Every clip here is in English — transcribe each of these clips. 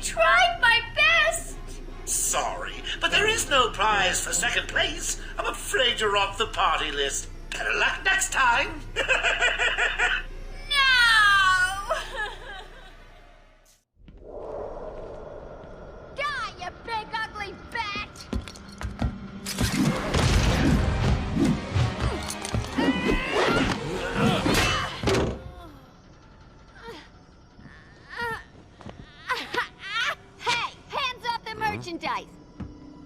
tried my best! Sorry, but there is no prize for second place. I'm afraid you're off the party list. Better luck next time. No! Die, you big ugly bat! Hey, hands off the merchandise!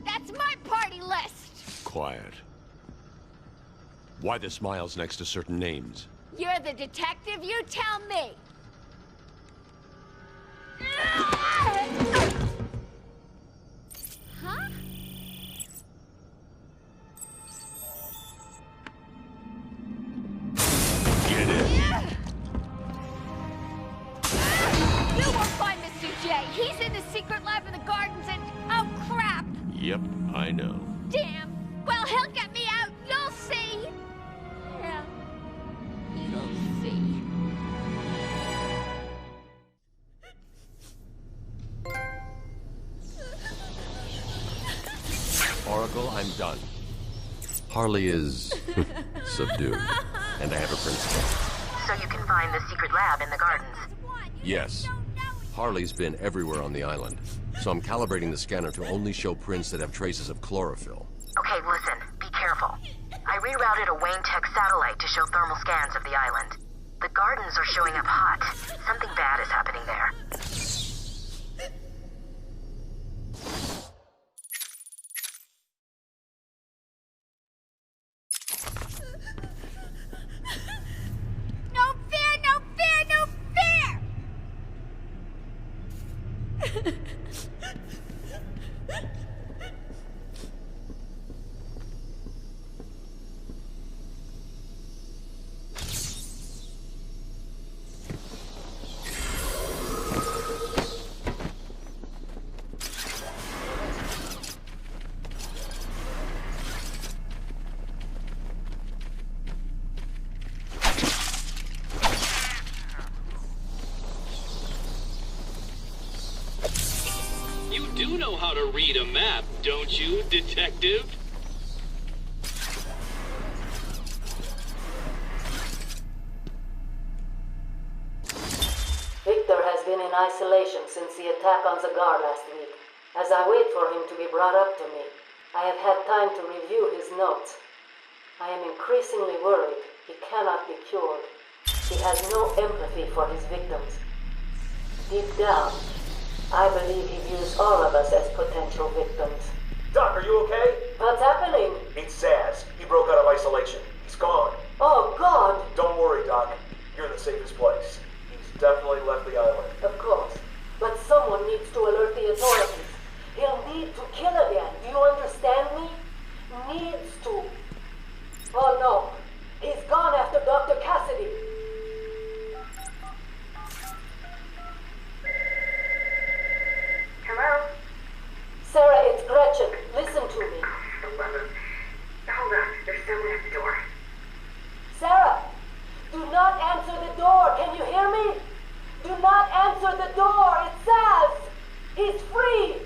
That's my party list! Quiet. Why the smiles next to certain names? You're the detective, you tell me! Huh? Get it? You won't find Mr. J. He's in the secret lab in the gardens and... oh, crap! Yep, I know. Damn. Well, he'll get me out. You'll see. Yeah. You'll see. Oracle, I'm done. Harley is subdued, and I have a principal. So you can find the secret lab in the gardens? Yes. Harley's been everywhere on the island, so I'm calibrating the scanner to only show prints that have traces of chlorophyll. Okay, listen. Be careful. I rerouted a Wayne Tech satellite to show thermal scans of the island. The gardens are showing up hot. Something bad is happening there. No fear, no fear, no fear! You do know how to read a map, don't you, detective? Victor has been in isolation since the attack on Zagar last week. As I wait for him to be brought up to me, I have had time to review his notes. I am increasingly worried he cannot be cured. He has no empathy for his victims. Deep down, I believe he views all of us as potential victims. Doc, are you okay? What's happening? It's Zaz. He broke out of isolation. He's gone. Oh, God! Don't worry, Doc. You're in the safest place. He's definitely left the island. Of course. But someone needs to alert the authorities. He'll need to kill again. Do you understand me? Needs to. Oh, no. He's gone after Dr. Cassidy. Hello? Sarah, it's Gretchen. Listen to me. Hold on. There's someone at the door. Sarah, do not answer the door. Can you hear me? Do not answer the door. It's Zaz. He's free.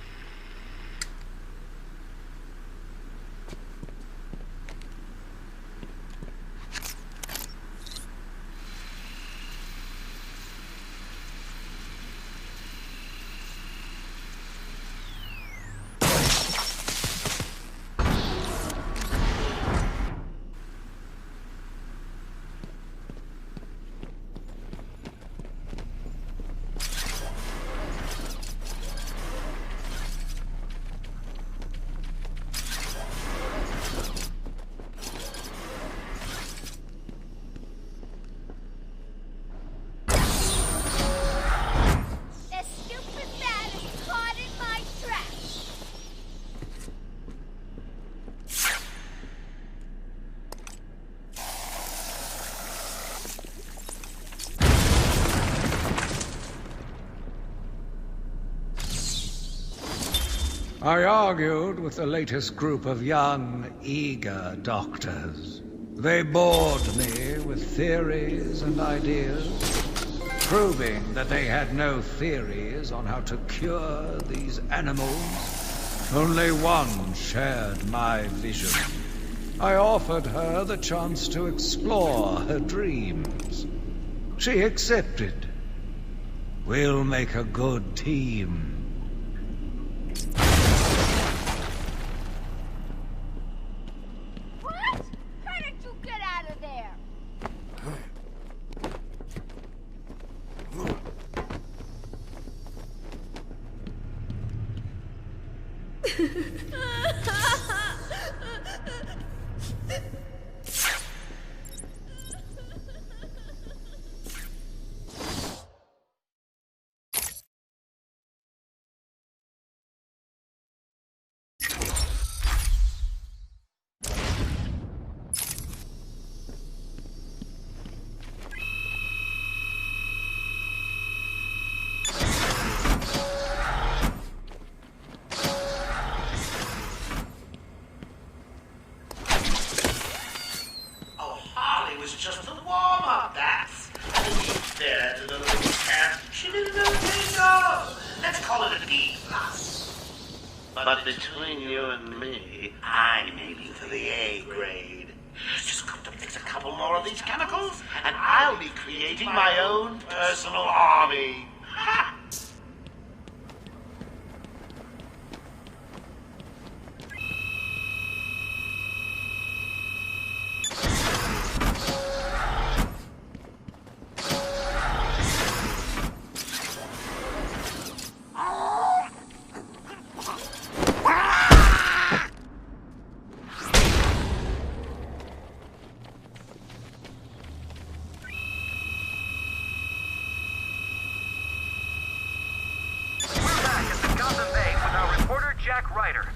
I argued with the latest group of young, eager doctors. They bored me with theories and ideas. proving that they had no theories on how to cure these animals. Only one shared my vision. I offered her the chance to explore her dreams. She accepted. We'll make a good team. What? How did you get out of there? Just a warm-up, that's. And to be fair to the little cat, she didn't know bingo. Let's call it a D+. But between you and me, I'm aiming for the A grade. Just got to fix a couple more of these chemicals, and I'll be creating my own personal army. Ha!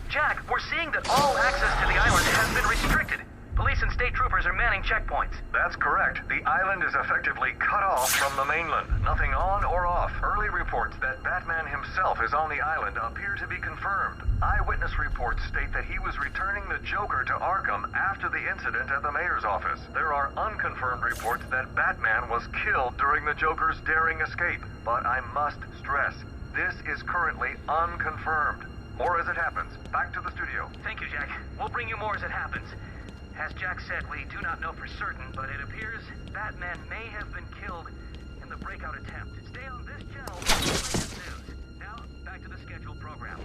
Jack, we're seeing that all access to the island has been restricted. Police and state troopers are manning checkpoints. That's correct. The island is effectively cut off from the mainland. Nothing on or off. Early reports that Batman himself is on the island appear to be confirmed. Eyewitness reports state that he was returning the Joker to Arkham after the incident at the mayor's office. There are unconfirmed reports that Batman was killed during the Joker's daring escape. But I must stress, this is currently unconfirmed. More as it happens. Back to the studio. Thank you, Jack. We'll bring you more as it happens. As Jack said, we do not know for certain, but it appears Batman may have been killed in the breakout attempt. Stay on this channel for the latest news. Now, back to the scheduled program.